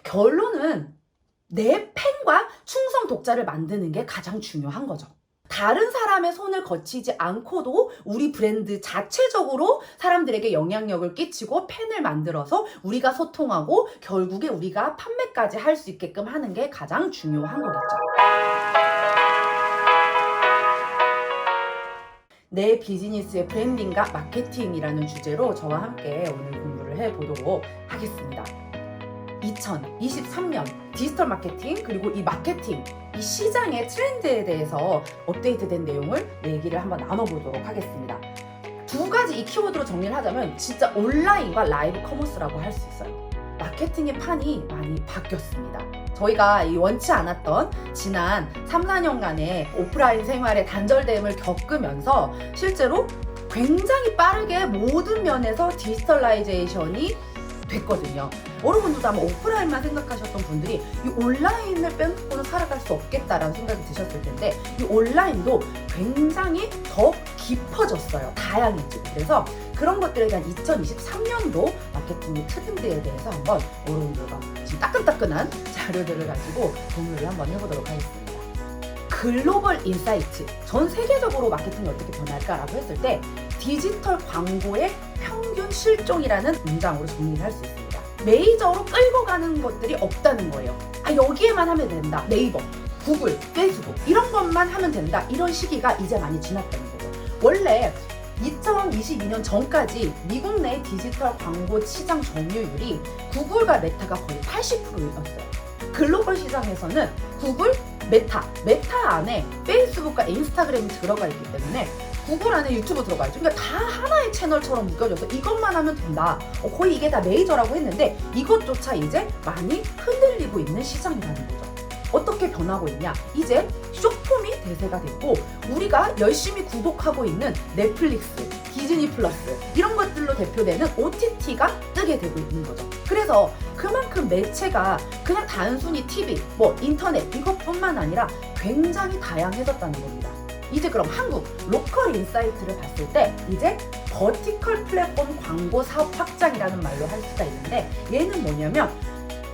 결론은 내 팬과 충성 독자를 만드는 게 가장 중요한 거죠. 다른 사람의 손을 거치지 않고도 우리 브랜드 자체적으로 사람들에게 영향력을 끼치고 팬을 만들어서 우리가 소통하고 결국에 우리가 판매까지 할 수 있게끔 하는 게 가장 중요한 거겠죠. 내 비즈니스의 브랜딩과 마케팅이라는 주제로 저와 함께 오늘 공부를 해보도록 하겠습니다. 2023년 디지털 마케팅 그리고 이 마케팅 이 시장의 트렌드에 대해서 업데이트된 내용을 얘기를 한번 나눠보도록 하겠습니다. 두 가지 이 키워드로 정리를 하자면 진짜 온라인과 라이브 커머스라고 할 수 있어요. 마케팅의 판이 많이 바뀌었습니다. 저희가 이 원치 않았던 지난 3, 4년간의 오프라인 생활의 단절됨을 겪으면서 실제로 굉장히 빠르게 모든 면에서 디지털라이제이션이 됐거든요. 여러분들도 아마 오프라인만 생각하셨던 분들이 이 온라인을 빼놓고는 살아갈 수 없겠다라는 생각이 드셨을 텐데 이 온라인도 굉장히 더 깊어졌어요. 다양해지고. 그래서 그런 것들에 대한 2023년도 마케팅 트렌드에 대해서 한번 여러분들과 지금 따끈따끈한 자료들을 가지고 공유를 한번 해보도록 하겠습니다. 글로벌 인사이트, 전 세계적으로 마케팅이 어떻게 변할까라고 했을 때 디지털 광고의 평균 실종이라는 문장으로 정리를 할 수 있습니다. 메이저로 끌고 가는 것들이 없다는 거예요. 여기에만 하면 된다. 네이버, 구글, 페이스북 이런 것만 하면 된다. 이런 시기가 이제 많이 지났다는 거죠. 원래 2022년 전까지 미국 내 디지털 광고 시장 점유율이 구글과 메타가 거의 80%였어요. 글로벌 시장에서는 구글, 메타 안에 페이스북과 인스타그램이 들어가 있기 때문에 구글 안에 유튜브 들어가 있죠. 그러니까 다 하나의 채널처럼 묶여져서 이것만 하면 된다. 거의 이게 다 메이저라고 했는데 이것조차 이제 많이 흔들리고 있는 시장이라는 거죠. 어떻게 변하고 있냐? 이제 숏폼이 대세가 됐고 우리가 열심히 구독하고 있는 넷플릭스, 디즈니 플러스 이런 것들로 대표되는 OTT가 뜨게 되고 있는 거죠. 그래서 그만큼 매체가 그냥 단순히 TV, 인터넷 이것뿐만 아니라 굉장히 다양해졌다는 겁니다. 이제 그럼 한국 로컬 인사이트를 봤을 때 이제 버티컬 플랫폼 광고 사업 확장이라는 말로 할 수가 있는데 얘는 뭐냐면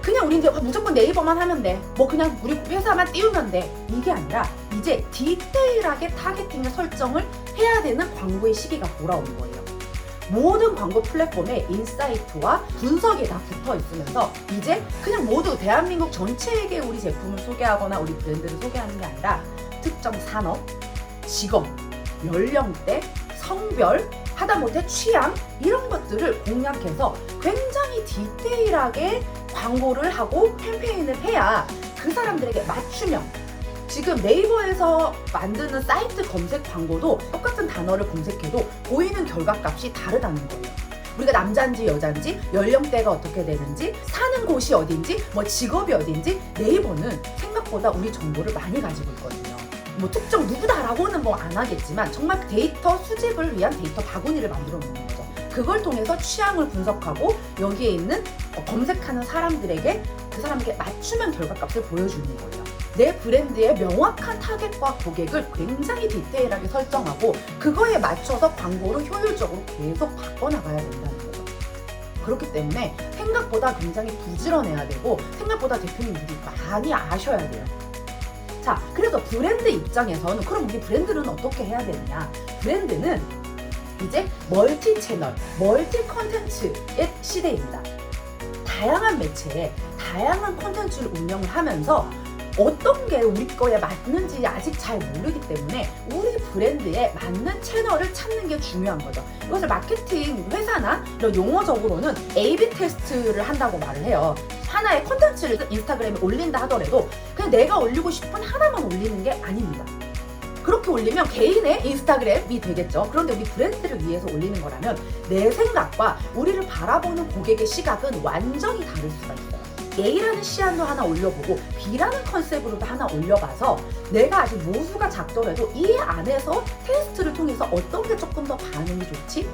그냥 우리 이제 무조건 네이버만 하면 돼. 그냥 우리 회사만 띄우면 돼. 이게 아니라 이제 디테일하게 타겟팅의 설정을 해야 되는 광고의 시기가 돌아오는 거예요. 모든 광고 플랫폼에 인사이트와 분석이 다 붙어 있으면서 이제 그냥 모두 대한민국 전체에게 우리 제품을 소개하거나 우리 브랜드를 소개하는 게 아니라 특정 산업, 직업, 연령대, 성별, 하다못해 취향 이런 것들을 공략해서 굉장히 디테일하게 광고를 하고 캠페인을 해야 그 사람들에게 맞춤형 지금 네이버에서 만드는 사이트 검색 광고도 똑같은 단어를 검색해도 보이는 결과값이 다르다는 거예요. 우리가 남자인지 여자인지 연령대가 어떻게 되는지 사는 곳이 어딘지 직업이 어딘지 네이버는 생각보다 우리 정보를 많이 가지고 있거든요. 특정 누구다라고는 안 하겠지만 정말 데이터 수집을 위한 데이터 바구니를 만들어 놓는 거죠. 그걸 통해서 취향을 분석하고 여기에 있는 검색하는 사람들에게 그 사람에게 맞춤형 결과값을 보여주는 거예요. 내 브랜드의 명확한 타겟과 고객을 굉장히 디테일하게 설정하고 그거에 맞춰서 광고를 효율적으로 계속 바꿔나가야 된다는 거죠. 그렇기 때문에 생각보다 굉장히 부지런해야 되고 생각보다 대표님들이 많이 아셔야 돼요. 자, 그래서 브랜드 입장에서는 그럼 우리 브랜드는 어떻게 해야 되느냐? 브랜드는 이제 멀티 채널, 멀티 컨텐츠의 시대입니다. 다양한 매체에 다양한 컨텐츠를 운영을 하면서 어떤 게 우리 거에 맞는지 아직 잘 모르기 때문에 우리 브랜드에 맞는 채널을 찾는 게 중요한 거죠. 이것을 마케팅 회사나 이런 용어적으로는 A/B 테스트를 한다고 말을 해요. 하나의 컨텐츠를 인스타그램에 올린다 하더라도 그냥 내가 올리고 싶은 하나만 올리는 게 아닙니다. 그렇게 올리면 개인의 인스타그램이 되겠죠. 그런데 우리 브랜드를 위해서 올리는 거라면 내 생각과 우리를 바라보는 고객의 시각은 완전히 다를 수가 있어요. A라는 시안도 하나 올려보고 B라는 컨셉으로도 하나 올려봐서 내가 아직 모수가 작더라도 이 안에서 테스트를 통해서 어떤 게 조금 더 반응이 좋지?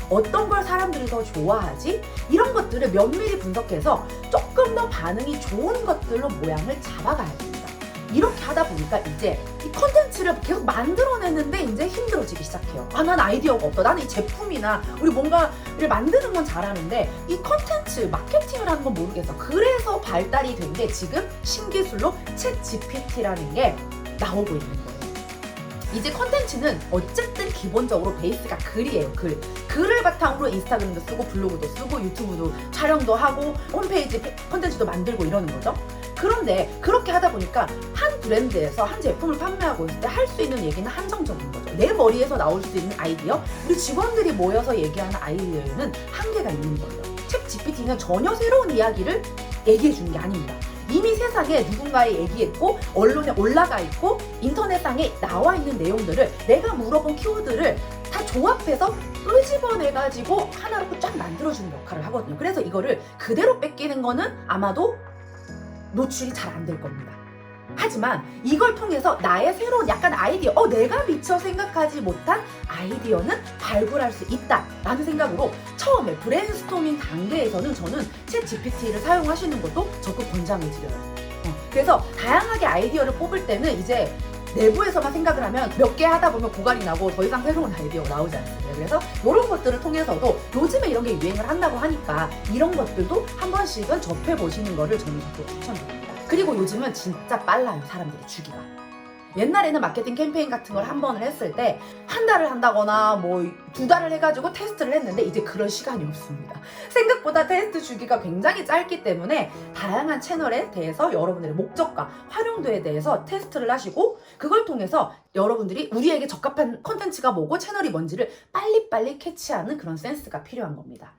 어떤 걸 사람들이 더 좋아하지? 이런 것들을 면밀히 분석해서 조금 더 반응이 좋은 것들로 모양을 잡아가야 됩니다. 이렇게 하다 보니까 이제 이 컨텐츠를 계속 만들어내는데 이제 힘들어지기 시작해요. 아, 난 아이디어가 없다. 나는 이 제품이나 우리 뭔가를 만드는 건 잘하는데 이 컨텐츠 마케팅을 하는 건 모르겠어. 그래서 발달이 된 게 지금 신기술로 챗 GPT라는 게 나오고 있는 거예요. 이제 컨텐츠는 어쨌든 기본적으로 베이스가 글이에요. 글을 바탕으로 인스타그램도 쓰고 블로그도 쓰고 유튜브도 촬영도 하고 홈페이지 컨텐츠도 만들고 이러는 거죠. 그런데 그렇게 하다 보니까 한 브랜드에서 한 제품을 판매하고 있을 때 할 수 있는 얘기는 한정적인 거죠. 내 머리에서 나올 수 있는 아이디어, 우리 직원들이 모여서 얘기하는 아이디어에는 한계가 있는 거예요. 챗 GPT는 전혀 새로운 이야기를 얘기해 주는 게 아닙니다. 이미 세상에 누군가에 얘기했고 언론에 올라가 있고 인터넷상에 나와 있는 내용들을 내가 물어본 키워드를 다 조합해서 끄집어내가지고 하나로 쫙 만들어주는 역할을 하거든요. 그래서 이거를 그대로 뺏기는 거는 아마도 노출이 잘 안 될 겁니다. 하지만 이걸 통해서 나의 새로운 약간 아이디어, 내가 미처 생각하지 못한 아이디어는 발굴할 수 있다라는 생각으로 처음에 브레인스토밍 단계에서는 저는 챗 GPT를 사용하시는 것도 적극 권장을 드려요. 그래서 다양하게 아이디어를 뽑을 때는 이제 내부에서만 생각을 하면 몇 개 하다 보면 고갈이 나고 더 이상 새로운 아이디어가 나오지 않습니다. 그래서 이런 것들을 통해서도 요즘에 이런 게 유행을 한다고 하니까 이런 것들도 한 번씩은 접해보시는 거를 저는 적극 추천드립니다. 그리고 요즘은 진짜 빨라요, 사람들이 주기가. 옛날에는 마케팅 캠페인 같은 걸 한 번을 했을 때 한 달을 한다거나 뭐 2달을 해가지고 테스트를 했는데 이제 그럴 시간이 없습니다. 생각보다 테스트 주기가 굉장히 짧기 때문에 다양한 채널에 대해서 여러분들의 목적과 활용도에 대해서 테스트를 하시고 그걸 통해서 여러분들이 우리에게 적합한 컨텐츠가 뭐고 채널이 뭔지를 빨리빨리 캐치하는 그런 센스가 필요한 겁니다.